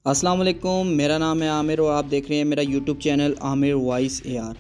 अस्सलाम वालेकुम, मेरा नाम है आमिर और आप देख रहे हैं मेरा YouTube channel Aamir voice AR।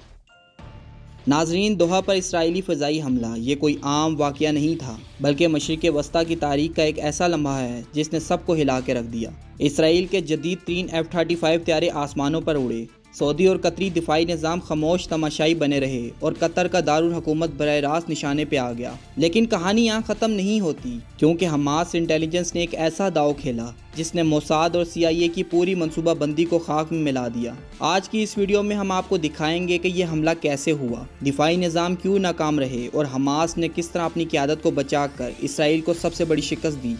नाजरीन, दोहा पर इसराइली फ़ज़ाई हमला ये कोई आम वाक़या नहीं था, बल्कि मशरिक़ वस्ता की तारीख़ का एक ऐसा लम्हा है जिसने सबको हिला के रख दिया। इसराइल के जदीद तरीन F-35 त्यारे आसमानों पर उड़े, सऊदी और कतरी दिफाई निज़ाम खामोश तमाशाई बने रहे और कतर का दारुल हुकूमत बराह रास्त निशाने पे आ गया। लेकिन कहानी यहाँ ख़त्म नहीं होती, क्योंकि हमास इंटेलिजेंस ने एक ऐसा दाव खेला जिसने मोसाद और CIA की पूरी मनसूबा बंदी को खाक में मिला दिया। आज की इस वीडियो में हम आपको दिखाएंगे कि यह हमला कैसे हुआ, दिफाई निज़ाम क्यों नाकाम रहे और हमास ने किस तरह अपनी क़यादत को बचाकर इसराइल को सबसे बड़ी शिकस्त दी।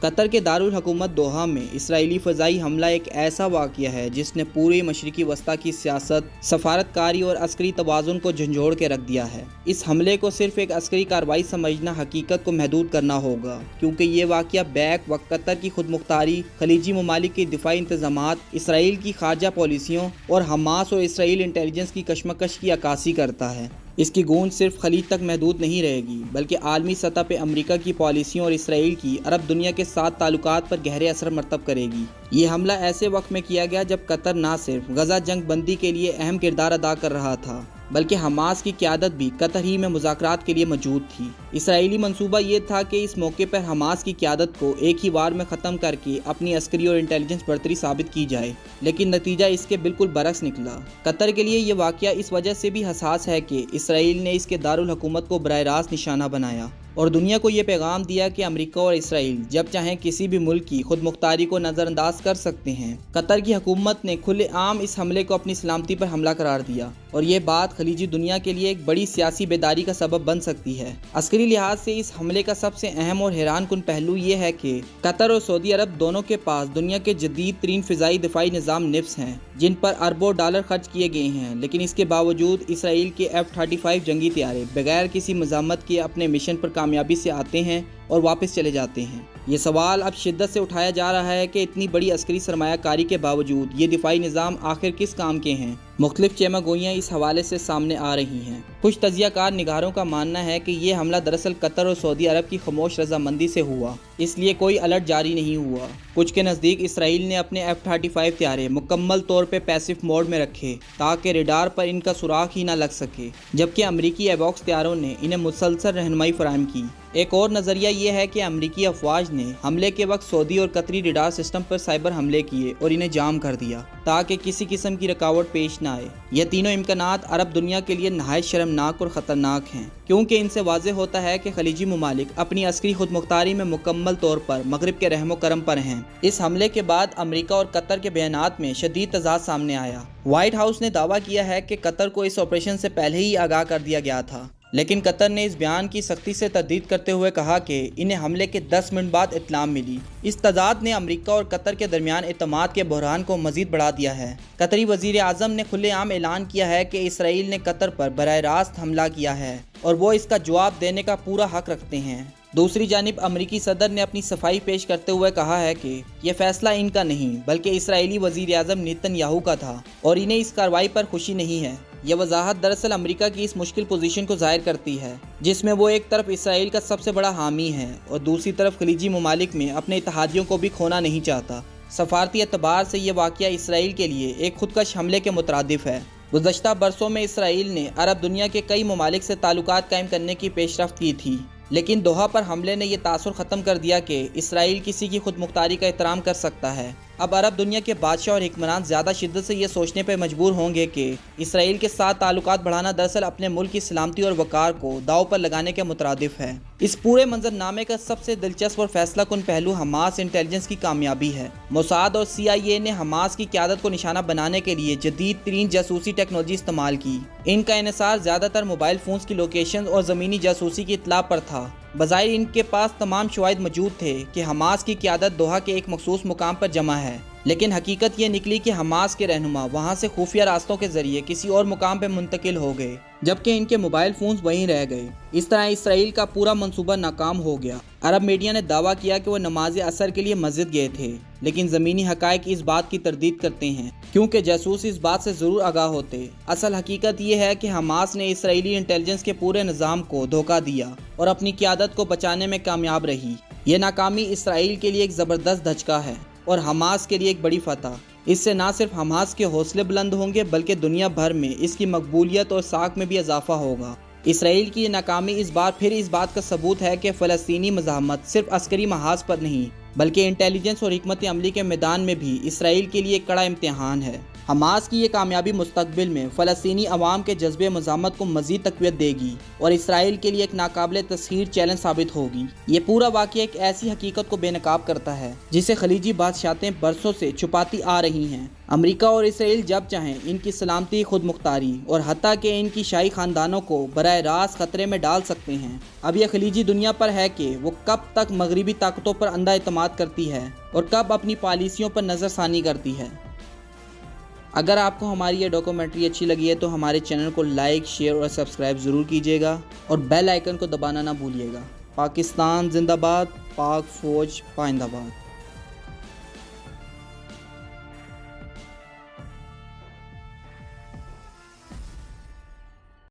कतर के दारुल हुकूमत दोहा में इसराइली फ़ज़ाई हमला एक ऐसा वाक़या है जिसने पूरी मशरिक़ी वस्ता की सियासत, सफारतकारी और अस्करी तवाज़ुन को झंझोड़ के रख दिया है। इस हमले को सिर्फ एक अस्करी कार्रवाई समझना हकीकत को महदूद करना होगा, क्योंकि ये वाक़या बैक व कतर की खुद मुख्तारी, खलीजी ममालिक के दिफाई इंतज़ामात, इसराइल की खारजा पॉलिसियों और हमास और इसराइल इंटेलिजेंस की कशमकश की अक्कासी करता है। इसकी गूंज सिर्फ खलीज तक महदूद नहीं रहेगी, बल्कि आलमी सतह पर अमरीका की पॉलिसियों और इसराइल की अरब दुनिया के साथ ताल्लुकात पर गहरे असर मरतब करेगी। ये हमला ऐसे वक्त में किया गया जब कतर ना सिर्फ गजा जंग बंदी के लिए अहम किरदार अदा कर रहा था, बल्कि हमास की क़यादत भी कतर ही में मुज़ाकरात के लिए मौजूद थी। इसराइली मंसूबा ये था कि इस मौके पर हमास की क़यादत को एक ही वार में ख़त्म करके अपनी अस्करी और इंटेलिजेंस बढ़तरी साबित की जाए, लेकिन नतीजा इसके बिल्कुल बरक्स निकला। कतर के लिए ये वाक़या इस वजह से भी हसास है कि इसराइल ने इसके दारुल हुकूमत को बराह रास्त निशाना बनाया और दुनिया को ये पैगाम दिया कि अमेरिका और इसराइल जब चाहें किसी भी मुल्क की खुद मुख्तारी को नज़रअंदाज कर सकते हैं। कतर की हुकूमत ने खुलेआम इस हमले को अपनी सलामती पर हमला करार दिया और ये बात खलीजी दुनिया के लिए एक बड़ी सियासी बेदारी का सबब बन सकती है। अस्करी लिहाज से इस हमले का सबसे अहम और हैरान कुन पहलू ये है कि कतर और सऊदी अरब दोनों के पास दुनिया के जदीद तरीन फ़िज़ाई दिफाई निज़ाम निफ्स हैं, जिन पर अरबों डॉलर खर्च किए गए हैं, लेकिन इसके बावजूद इसराइल के F-35 जंगी त्यारे बगैर किसी मज़ामत के अपने मिशन पर कामयाबी से आते हैं और वापस चले जाते हैं। ये सवाल अब शिद्दत से उठाया जा रहा है कि इतनी बड़ी अस्करी सरमायाकारी के बावजूद ये दिफाई निज़ाम आखिर किस काम के हैं। मुख्तलिफ चेमागोइयाँ इस हवाले से सामने आ रही हैं। कुछ तजियाकार निगारों का मानना है कि ये हमला दरअसल कतर और सऊदी अरब की खामोश रजामंदी से हुआ, इसलिए कोई अलर्ट जारी नहीं हुआ। कुछ के नज़दीक इसराइल ने अपने F-35 त्यारे मुकम्मल तौर पर पैसिव मोड में रखे ताकि रेडार पर इनका सुराख ही ना लग सके, जबकि अमरीकी एवॉक्स त्यारों ने इन्हें मुसलसल रहनुमाई फराहम की। एक और नज़रिया ये है कि अमरीकी अफवाज ने हमले के वक्त सऊदी और कतरी रेडार सिस्टम पर साइबर हमले किए और इन्हें जाम कर दिया ताकि किसी किस्म की रुकावट पेश ना आए। यह तीनों इम्कानात अरब दुनिया के लिए नहायत शर्मनाक और ख़तरनाक हैं, क्योंकि इनसे वाज़ेह होता है कि खलीजी ममालिक अपनी अस्करी खुद मुख्तारी में मुकम्मल तौर पर मगरिब के रहमो करम पर हैं। इस हमले के बाद अमरीका और कतर के बयानात में शदीद तज़ाद सामने आया। व्हाइट हाउस ने दावा किया है कि कतर को इस ऑपरेशन से पहले ही आगाह कर दिया गया था, लेकिन कतर ने इस बयान की सख्ती से तरदीद करते हुए कहा कि इन्हें हमले के 10 मिनट बाद इत्तला मिली। इस तजाद ने अमेरिका और कतर के दरमियान एतमाद के बहरान को मजीद बढ़ा दिया है। कतरी वज़ीर आज़म ने खुलेआम ऐलान किया है कि इसराइल ने कतर पर बराह रास्त हमला किया है और वो इसका जवाब देने का पूरा हक रखते हैं। दूसरी जानिब अमरीकी सदर ने अपनी सफाई पेश करते हुए कहा है कि यह फैसला इनका नहीं, बल्कि इसराइली वज़ीर आज़म नेतन्याहू का था और इन्हें इस कार्रवाई पर खुशी नहीं है। यह वजाहत दरअसल अमेरिका की इस मुश्किल पोजीशन को ज़ाहिर करती है, जिसमें वो एक तरफ इसराइल का सबसे बड़ा हामी है और दूसरी तरफ खलीजी ममालिक में अपने इत्तेहादियों को भी खोना नहीं चाहता। सफारती एतबार से यह वाक़या इसराइल के लिए एक खुदकश हमले के मुतरादिफ है। गुज़श्ता बरसों में इसराइल ने अरब दुनिया के कई ममालिक से ताल्लुकात कायम करने की पेशरफ्त की थी, लेकिन दोहा पर हमले ने यह तासुर ख़त्म कर दिया कि इसराइल किसी की खुद मुख्तारी का एहतराम कर सकता है। अब अरब दुनिया के बादशाह और हिक्मरान ज़्यादा शिद्दत से ये सोचने पर मजबूर होंगे कि इसराइल के साथ ताल्लुकात बढ़ाना दरअसल अपने मुल्क की सलामती और वक़ार को दाव पर लगाने के मुतरादिफ है। इस पूरे मंजरनामे का सबसे दिलचस्प और फैसला कुन पहलू हमास इंटेलिजेंस की कामयाबी है। मोसाद और CIA ने हमास की क़यादत को निशाना बनाने के लिए जदीद तरीन जासूसी टेक्नोलॉजी इस्तेमाल की। इनका इन्हिसार ज़्यादातर मोबाइल फ़ोन्स की लोकेशन और ज़मीनी जासूसी की इत्तला पर था। बज़ाहिर इनके पास तमाम शवाहिद मौजूद थे कि हमास की क़यादत दोहा के एक मखसूस मुकाम पर जमा है, लेकिन हकीकत ये निकली कि हमास के रहनुमा वहाँ से खुफिया रास्तों के ज़रिए किसी और मुकाम पर मुंतकिल हो गए, जबकि इनके मोबाइल फ़ोन्स वहीं रह गए। इस तरह इसराइल का पूरा मंसूबा नाकाम हो गया। अरब मीडिया ने दावा किया कि वह नमाज असर के लिए मस्जिद गए थे, लेकिन ज़मीनी हक़ाइक़ इस बात की तरदीद करते हैं, क्योंकि जासूस इस बात से ज़रूर आगाह होते। असल हकीकत यह है कि हमास ने इसराइली इंटेलिजेंस के पूरे निज़ाम को धोखा दिया और अपनी क़यादत को बचाने में कामयाब रही। ये नाकामी इसराइल के लिए एक ज़बरदस्त धचका है اور حماس کے لیے ایک بڑی فتح۔ اس سے نہ صرف حماس کے حوصلے بلند ہوں گے بلکہ دنیا بھر میں اس کی مقبولیت اور ساکھ میں بھی اضافہ ہوگا۔ اسرائیل کی یہ ناکامی اس بار پھر اس بات کا ثبوت ہے کہ فلسطینی مزاحمت صرف عسکری محاذ پر نہیں بلکہ انٹیلیجنس اور حکمت عملی کے میدان میں بھی اسرائیل کے لیے ایک کڑا امتحان ہے۔ حماس کی یہ کامیابی مستقبل میں فلسطینی عوام کے جذبے مزاحمت کو مزید تقویت دے گی اور اسرائیل کے لیے ایک ناقابل تسخیر چیلنج ثابت ہوگی۔ یہ پورا واقعہ ایک ایسی حقیقت کو بے نقاب کرتا ہے جسے خلیجی بادشاہتیں برسوں سے چھپاتی آ رہی ہیں۔ امریکہ اور اسرائیل جب چاہیں ان کی سلامتی، خود مختاری اور حتیٰ کہ ان کی شاہی خاندانوں کو براہ راست خطرے میں ڈال سکتے ہیں۔ اب یہ خلیجی دنیا پر ہے کہ وہ کب تک مغربی طاقتوں پر اندھا اعتماد کرتی ہے اور کب اپنی پالیسیوں پر نظر ثانی کرتی ہے۔ اگر آپ کو ہماری یہ ڈاکومنٹری اچھی لگی ہے تو ہمارے چینل کو لائک، شیئر اور سبسکرائب ضرور کیجیے گا اور بیل آئیکن کو دبانا نہ بھولیے گا۔ پاکستان زندہ باد، پاک فوج پائندہ باد۔